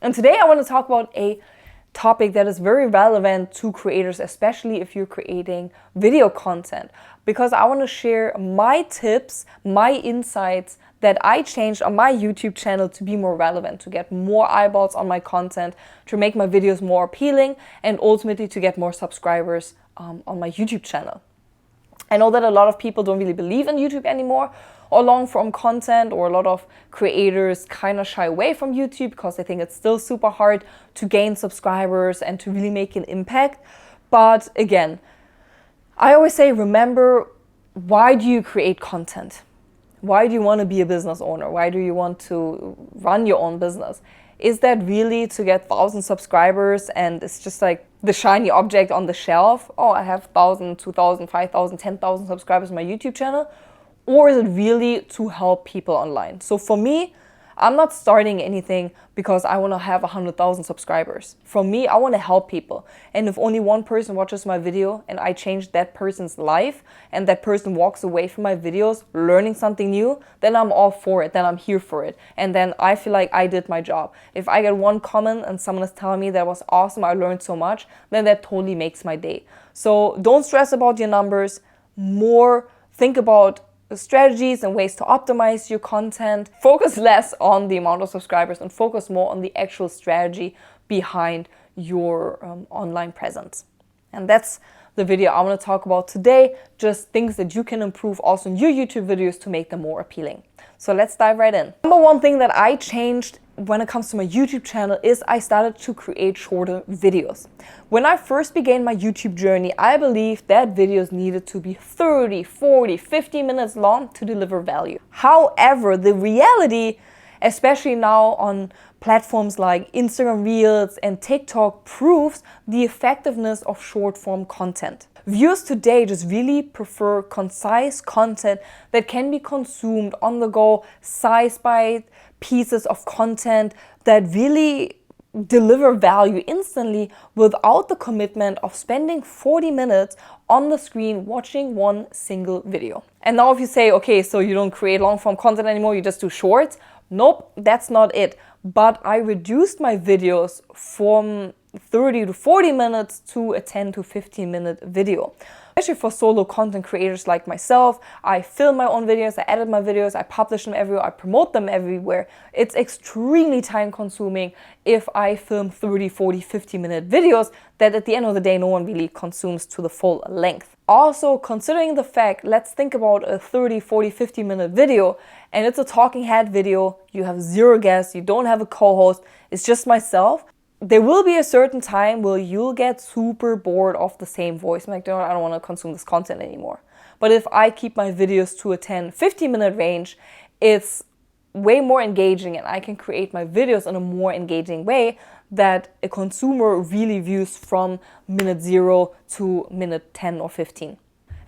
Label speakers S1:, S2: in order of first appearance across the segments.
S1: And today I want to talk about a topic that is very relevant to creators, especially if you're creating video content, because I want to share my tips, my insights that I changed on my YouTube channel to be more relevant, to get more eyeballs on my content, to make my videos more appealing, and ultimately to get more subscribers on my YouTube channel. I know that a lot of people don't really believe in YouTube anymore or long form content, or a lot of creators kind of shy away from YouTube because they think it's still super hard to gain subscribers and to really make an impact. But again, I always say, remember, why do you create content? Why do you want to be a business owner? Why do you want to run your own business? Is that really to get 1,000 subscribers and it's just like the shiny object on the shelf? Oh, I have 1,000, 2,000, 5,000, 10,000 subscribers on my YouTube channel. Or is it really to help people online? So for me, I'm not starting anything because I want to have 100,000 subscribers. For me, I want to help people. And if only one person watches my video and I change that person's life and that person walks away from my videos learning something new, then I'm all for it. Then I'm here for it. And then I feel like I did my job. If I get one comment and someone is telling me that was awesome, I learned so much, then that totally makes my day. So don't stress about your numbers. More think about strategies and ways to optimize your content. Focus less on the amount of subscribers and focus more on the actual strategy behind your online presence. And that's the video I want to talk about today. Just things that you can improve also in your YouTube videos to make them more appealing. So let's dive right in. Number one thing that I changed when it comes to my YouTube channel is I started to create shorter videos. When I first began my YouTube journey, I believed that videos needed to be 30, 40, 50 minutes long to deliver value. However, the reality, especially now on platforms like Instagram Reels and TikTok, proves the effectiveness of short form content. Viewers today just really prefer concise content that can be consumed on the go, size-bite pieces of content that really deliver value instantly without the commitment of spending 40 minutes on the screen watching one single video. And now if you say, okay, so you don't create long form content anymore, you just do shorts. Nope, that's not it. But I reduced my videos from 30 to 40 minutes to a 10 to 15 minute video. Especially for solo content creators like myself, I film my own videos, I edit my videos, I publish them everywhere, I promote them everywhere. It's extremely time consuming if I film 30, 40, 50 minute videos that at the end of the day no one really consumes to the full length. Also, considering the fact, let's think about a 30, 40, 50 minute video and it's a talking head video, you have zero guests, you don't have a co-host, it's just myself. There will be a certain time where you'll get super bored of the same voice. I'm like, I don't want to consume this content anymore. But if I keep my videos to a 10, 15 minute range, it's way more engaging and I can create my videos in a more engaging way that a consumer really views from minute 0 to minute 10 or 15.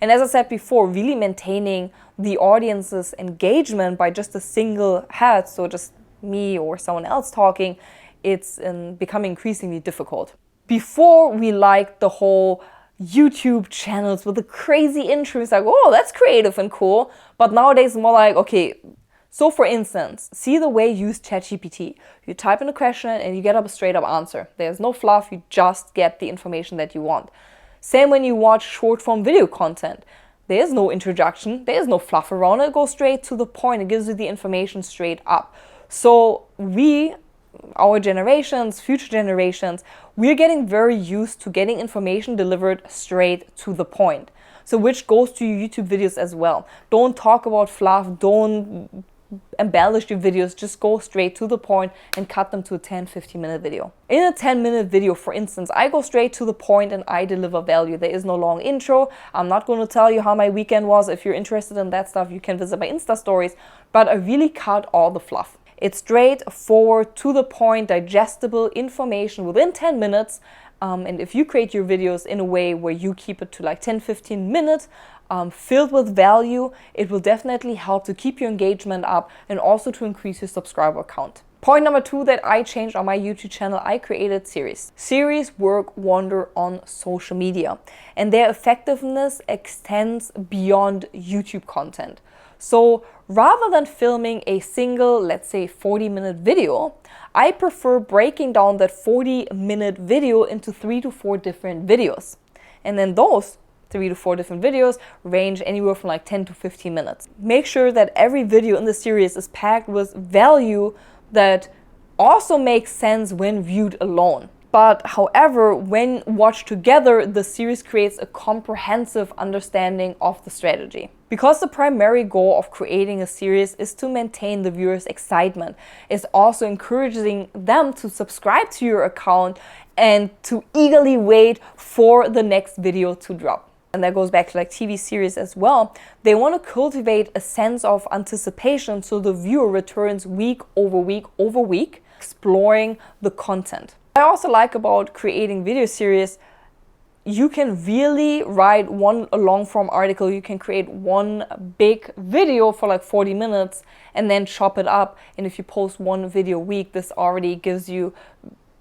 S1: And as I said before, really maintaining the audience's engagement by just a single head, so just me or someone else talking, it's becoming increasingly difficult. Before, we liked the whole YouTube channels with the crazy intros, like, oh, that's creative and cool. But nowadays, more like, okay, so for instance, see the way you use ChatGPT. You type in a question and you get a straight up answer. There's no fluff, you just get the information that you want. Same when you watch short form video content. There's no introduction, there's no fluff around it, it goes straight to the point, it gives you the information straight up. So our generations, future generations, we're getting very used to getting information delivered straight to the point. So which goes to your YouTube videos as well. Don't talk about fluff, don't embellish your videos, just go straight to the point and cut them to a 10, 15 minute video. In a 10-minute video, for instance, I go straight to the point and I deliver value. There is no long intro. I'm not going to tell you how my weekend was. If you're interested in that stuff, you can visit my Insta stories, but I really cut all the fluff. It's straightforward, to the point, digestible information within 10 minutes. And if you create your videos in a way where you keep it to like 10, 15 minutes, filled with value, it will definitely help to keep your engagement up and also to increase your subscriber count. Point number 2 that I changed on my YouTube channel, I created series. Series work wonder on social media and their effectiveness extends beyond YouTube content. So rather than filming a single, let's say 40-minute video, I prefer breaking down that 40-minute video into 3 to 4 different videos. And then those 3 to 4 different videos range anywhere from like 10 to 15 minutes. Make sure that every video in the series is packed with value that also makes sense when viewed alone. But however, when watched together, the series creates a comprehensive understanding of the strategy. Because the primary goal of creating a series is to maintain the viewer's excitement, it's also encouraging them to subscribe to your account and to eagerly wait for the next video to drop. And that goes back to like TV series as well. They want to cultivate a sense of anticipation so the viewer returns week over week over week, exploring the content. I also like about creating video series, you can really write one long form article, you can create one big video for like 40 minutes and then chop it up. And if you post one video a week, this already gives you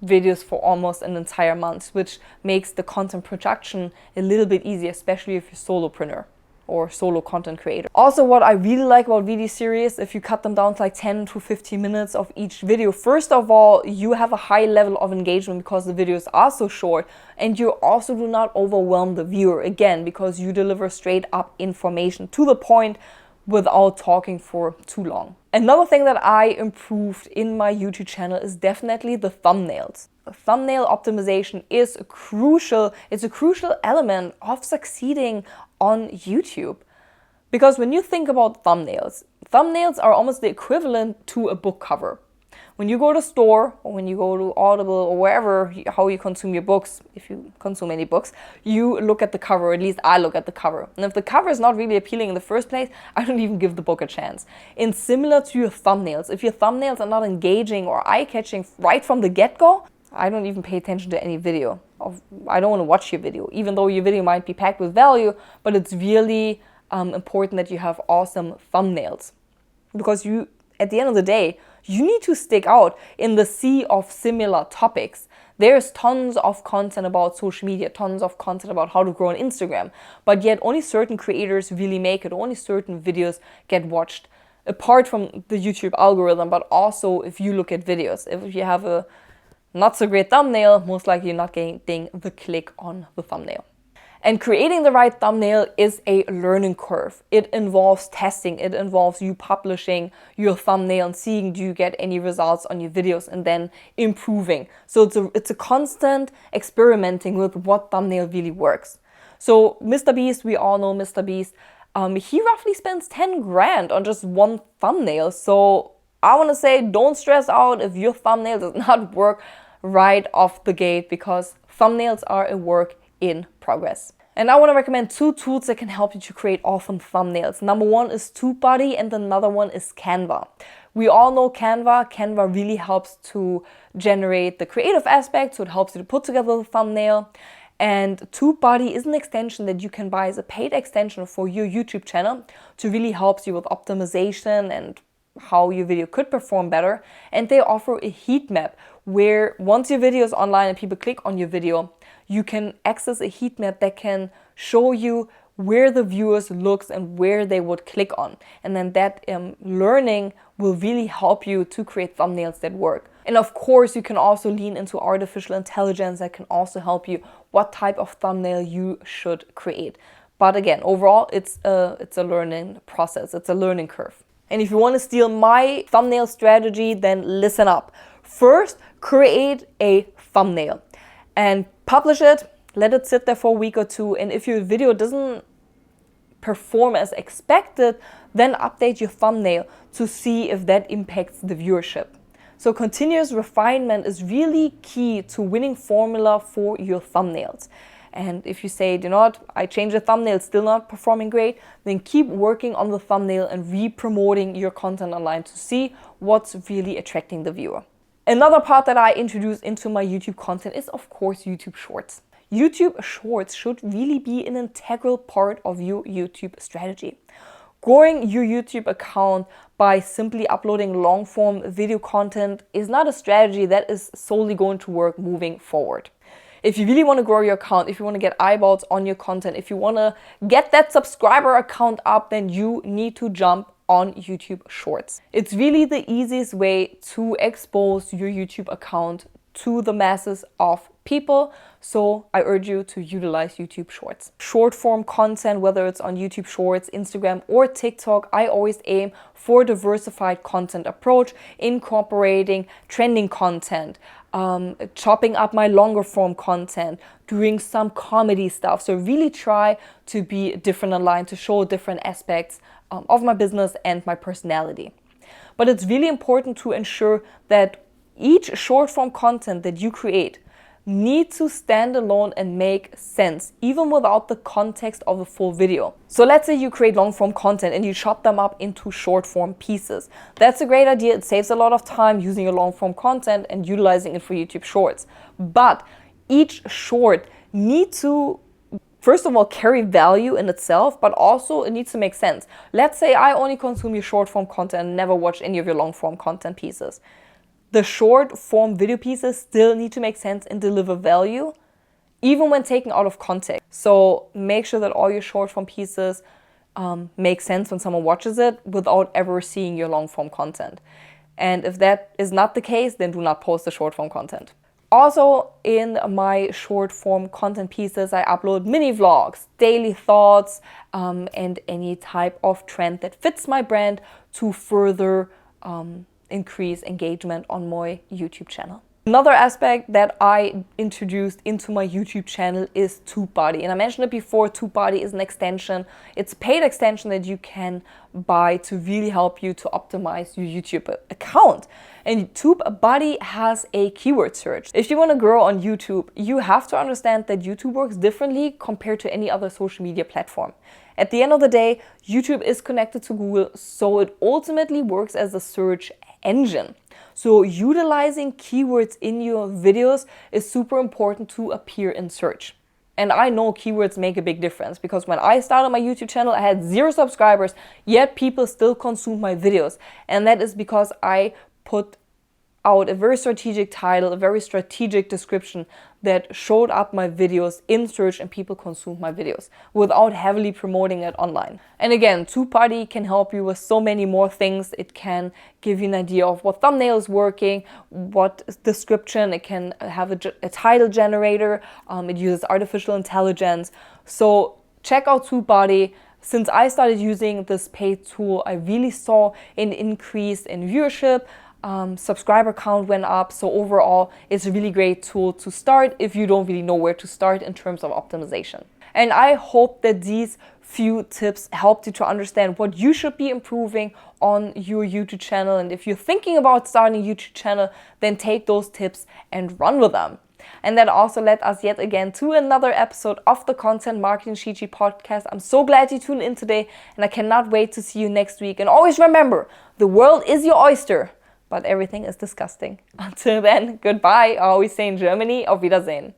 S1: videos for almost an entire month, which makes the content production a little bit easier, especially if you're solopreneur or solo content creator. Also, what I really like about video series, if you cut them down to like 10 to 15 minutes of each video, first of all, you have a high level of engagement because the videos are so short, and you also do not overwhelm the viewer, again, because you deliver straight up information to the point without talking for too long. Another thing that I improved in my YouTube channel is definitely the thumbnails. Thumbnail optimization is crucial. It's a crucial element of succeeding on YouTube. Because when you think about thumbnails, thumbnails are almost the equivalent to a book cover. When you go to store or when you go to Audible or wherever, how you consume your books, if you consume any books, you look at the cover, or at least I look at the cover. And if the cover is not really appealing in the first place, I don't even give the book a chance. And similar to your thumbnails, if your thumbnails are not engaging or eye-catching right from the get-go, I don't even pay attention to any video. I don't want to watch your video, even though your video might be packed with value, but it's really important that you have awesome thumbnails. Because you, at the end of the day, you need to stick out in the sea of similar topics. There's tons of content about social media, tons of content about how to grow on Instagram, but yet only certain creators really make it, only certain videos get watched, apart from the YouTube algorithm, but also if you look at videos. If you have a not so great thumbnail, most likely you're not getting the click on the thumbnail. And creating the right thumbnail is a learning curve. It involves testing. It involves you publishing your thumbnail and seeing do you get any results on your videos and then improving. So it's a constant experimenting with what thumbnail really works. So Mr. Beast, we all know Mr. Beast. He roughly spends 10 grand on just one thumbnail. So I want to say don't stress out if your thumbnail does not work right off the gate, because thumbnails are a work in progress. And I want to recommend 2 tools that can help you to create awesome thumbnails. Number 1 is TubeBuddy and another one is Canva. We all know Canva. Canva really helps to generate the creative aspect, so it helps you to put together the thumbnail. And TubeBuddy is an extension that you can buy as a paid extension for your YouTube channel to really help you with optimization and how your video could perform better. And they offer a heat map where once your video is online and people click on your video, you can access a heat map that can show you where the viewers looks and where they would click on. And then that learning will really help you to create thumbnails that work. And of course, you can also lean into artificial intelligence that can also help you what type of thumbnail you should create. But again, overall, it's a learning process. It's a learning curve. And if you want to steal my thumbnail strategy, then listen up. First, create a thumbnail and publish it. Let it sit there for a week or 2. And if your video doesn't perform as expected, then update your thumbnail to see if that impacts the viewership. So continuous refinement is really key to winning formula for your thumbnails. And if you say, you know what, I changed the thumbnail, it's still not performing great, then keep working on the thumbnail and re-promoting your content online to see what's really attracting the viewer. Another part that I introduced into my YouTube content is, of course, YouTube Shorts. YouTube Shorts should really be an integral part of your YouTube strategy. Growing your YouTube account by simply uploading long-form video content is not a strategy that is solely going to work moving forward. If you really want to grow your account, if you want to get eyeballs on your content, if you want to get that subscriber account up, then you need to jump on YouTube Shorts. It's really the easiest way to expose your YouTube account to the masses of people. So I urge you to utilize YouTube Shorts. Short form content, whether it's on YouTube Shorts, Instagram, or TikTok, I always aim for a diversified content approach, incorporating trending content, chopping up my longer form content, doing some comedy stuff. So really try to be different online, to show different aspects of my business and my personality. But it's really important to ensure that each short form content that you create need to stand alone and make sense, even without the context of a full video. So let's say you create long form content and you chop them up into short form pieces. That's a great idea. It saves a lot of time using your long form content and utilizing it for YouTube Shorts. But each short needs to, first of all, carry value in itself, but also it needs to make sense. Let's say I only consume your short form content and never watch any of your long form content pieces. The short form video pieces still need to make sense and deliver value, even when taken out of context. So make sure that all your short form pieces make sense when someone watches it without ever seeing your long form content. And if that is not the case, then do not post the short form content. Also, in my short form content pieces, I upload mini vlogs, daily thoughts, and any type of trend that fits my brand to further increase engagement on my YouTube channel. Another aspect that I introduced into my YouTube channel is TubeBuddy. And I mentioned it before, TubeBuddy is an extension. It's a paid extension that you can buy to really help you to optimize your YouTube account. And TubeBuddy has a keyword search. If you want to grow on YouTube, you have to understand that YouTube works differently compared to any other social media platform. At the end of the day, YouTube is connected to Google, so it ultimately works as a search engine. So utilizing keywords in your videos is super important to appear in search. And I know keywords make a big difference, because when I started my YouTube channel, I had 0 subscribers, yet people still consume my videos. And that is because I put out a very strategic title, a very strategic description that showed up my videos in search, and people consumed my videos without heavily promoting it online. And again, TubeBuddy can help you with so many more things. It can give you an idea of what thumbnail is working, what description. It can have a title generator. It uses artificial intelligence. So check out TubeBuddy. Since I started using this paid tool, I really saw an increase in viewership. Subscriber count went up. So overall, it's a really great tool to start if you don't really know where to start in terms of optimization. And I hope that these few tips helped you to understand what you should be improving on your YouTube channel. And if you're thinking about starting a YouTube channel, then take those tips and run with them. And that also led us yet again to another episode of the Content Marketing Cheat Sheet podcast. I'm so glad you tuned in today, and I cannot wait to see you next week. And always remember, the world is your oyster, but everything is disgusting. Until then, goodbye. I always say in Germany, auf Wiedersehen.